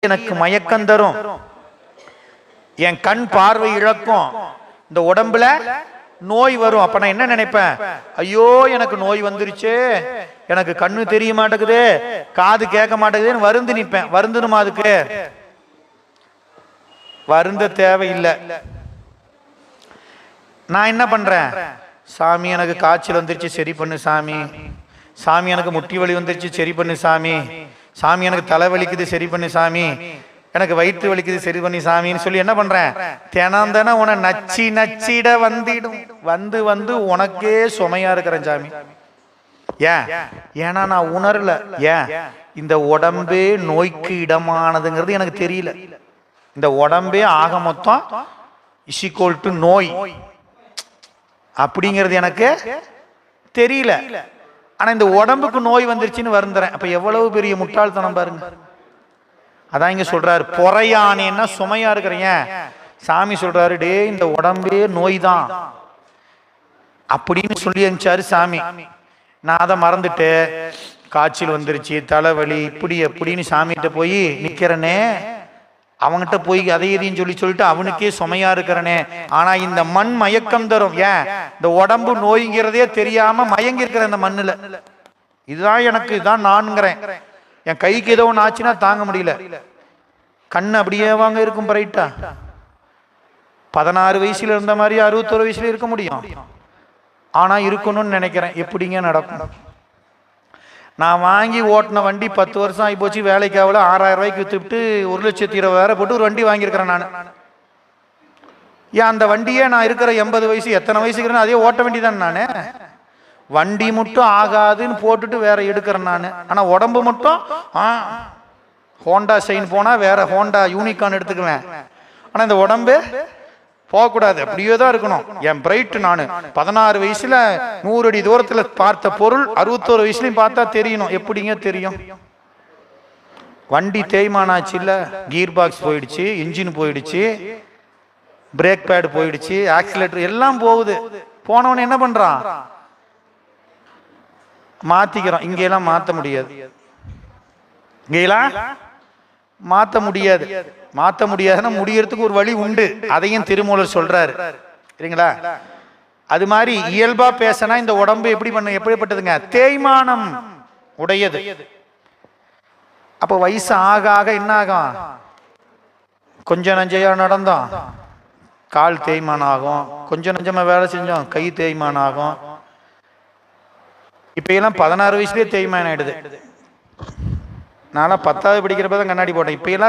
எனக்கு மயக்கம் தரும், என் கண் பார்வை இழக்கும், இந்த உடம்புல நோய் வரும். அப்ப நான் என்ன நினைப்பேன், ஐயோ எனக்கு நோய் வந்துருச்சு, எனக்கு கண்ணு தெரிய மாட்டேங்குது, காது கேட்க மாட்டேங்குதுன்னு வருந்து நிப்பேன். வருந்தணுமா? அதுக்கு வருந்த தேவையில்லை. நான் என்ன பண்றேன், சாமி எனக்கு காய்ச்சல் வந்துருச்சு சரி பண்ணு சாமி, சாமி எனக்கு முட்டி வலி வந்துருச்சு சரி பண்ணு சாமி, சாமி எனக்கு தலை வலிக்குது சரி பண்ணு சாமி, எனக்கு வயிற்று வலிக்குது சரி பண்ணி சாமின்னு சொல்லி என்ன பண்றேன், தினம் தினம் உன நச்சி நச்சிட வந்திடும். வந்து வந்து உனக்கே சுமையா இருக்கிறேன் சாமி. ஏன்? ஏன்னா நான் உணரல. ஏன்? இந்த உடம்பே நோய்க்கு இடமானதுங்கிறது எனக்கு தெரியல. இந்த உடம்பே ஆக மொத்தம் இசிகோல் டு நோய் அப்படிங்கிறது எனக்கு தெரியல. ஆனா இந்த உடம்புக்கு நோய் வந்துருச்சுன்னு வருந்துறேன். அப்ப எவ்வளவு பெரிய முட்டாள்தனம் பாருங்க. அதான் இங்க சொல்றாரு, பொறையானேன்னா சுமையா இருக்கிறீங்க. சாமி சொல்றாரு, டே இந்த உடம்பே நோய் தான் அப்படின்னு சொல்லி அனுப்பிச்சாரு சாமி. நான் அதை மறந்துட்டு காய்ச்சல் வந்துருச்சு, தலைவலி, இப்படி எப்படின்னு சாமிகிட்ட போய் நிக்கிறனே, அவன்கிட்ட போய் அதை எதையும் சொல்லிட்டு அவனுக்கே சுமையா இருக்கிறனே. ஆனா இந்த மண் மயக்கம் தரும். ஏன்? இந்த உடம்பு நோய்ங்கிறதே தெரியாம மயங்கி இருக்கிற இந்த மண்ணுல. இதுதான் எனக்கு, இதுதான் நான்கிறேன். என் கைக்கு ஏதோ ஒன்று ஆச்சுன்னா தாங்க முடியல, கண்ணு அப்படியே வாங்க இருக்கும் பிரைட்டா. 16 வயசுல இருந்த மாதிரி 61 வயசுல இருக்க முடியும். ஆனா இருக்கணும்னு நினைக்கிறேன். எப்படிங்க நடக்கும்? நான் வாங்கி ஓட்டின வண்டி 10 வருஷம் ஆகி போச்சு, வேலைக்கு ஆகல, 6000 ரூபாய்க்கு வித்துவிட்டு 1,20,000 போட்டு ஒரு வண்டி வாங்கியிருக்கிறேன் நான். ஏன் அந்த வண்டியே நான் இருக்கிற 80 வயசு எத்தனை வயசுக்கிறேன்னு அதே ஓட்ட வண்டி தான் நான். வண்டி மட்டும் ஆகாதுன்னு போட்டுட்டு வேற எடுக்கிறேன் நான். ஆனா உடம்பு மட்டும் ஹோண்டா சைன் போனா வேற ஹோண்டா யூனிகான் எடுத்துக்குவேன். ஆனா இந்த உடம்பு போகக்கூடாது, அப்படியே தான் இருக்கணும். என் பிரைட் நான் 16 வயசுல 100 அடி தூரத்துல பார்த்த பொருள் 61 வயசுலயும் பார்த்தா தெரியணும். எப்படிங்க தெரியும்? வண்டி தேய்மானாச்சு இல்ல, கீர் பாக்ஸ் போயிடுச்சு, இன்ஜின் போயிடுச்சு, பிரேக் பேட் போயிடுச்சு, ஆக்சிலேட்டர் எல்லாம் போகுது. போனவன் என்ன பண்றான், மாத்திக்கிறோம். இங்கெல்லாம் மாத்த முடியாது, இங்கெல்லாம் மாத்த முடியாது. மாத்த முடியாதுன்னா முடியறதுக்கு ஒரு வழி உண்டு, அதையும் திருமூலர் சொல்றாரு சரிங்களா. அது மாதிரி இயல்பா பேசினா இந்த உடம்பு எப்படிப்பட்டதுங்க, தேய்மானம் உடையது. அப்ப வயசு ஆக ஆக என்ன ஆகும், கொஞ்சம் நஞ்சையா நடந்தோம் கால் தேய்மானம் ஆகும், கொஞ்சம் நஞ்சமா வேலை செஞ்சோம் கை தேய்மானம் ஆகும். இப்ப எல்லாம் 16 வயசுலயே தேய்மானம் ஆயிடுது. நான்லாம் 10வது படிக்கிறப்ப தான் கண்ணாடி போட்டேன். இப்ப எல்லாம்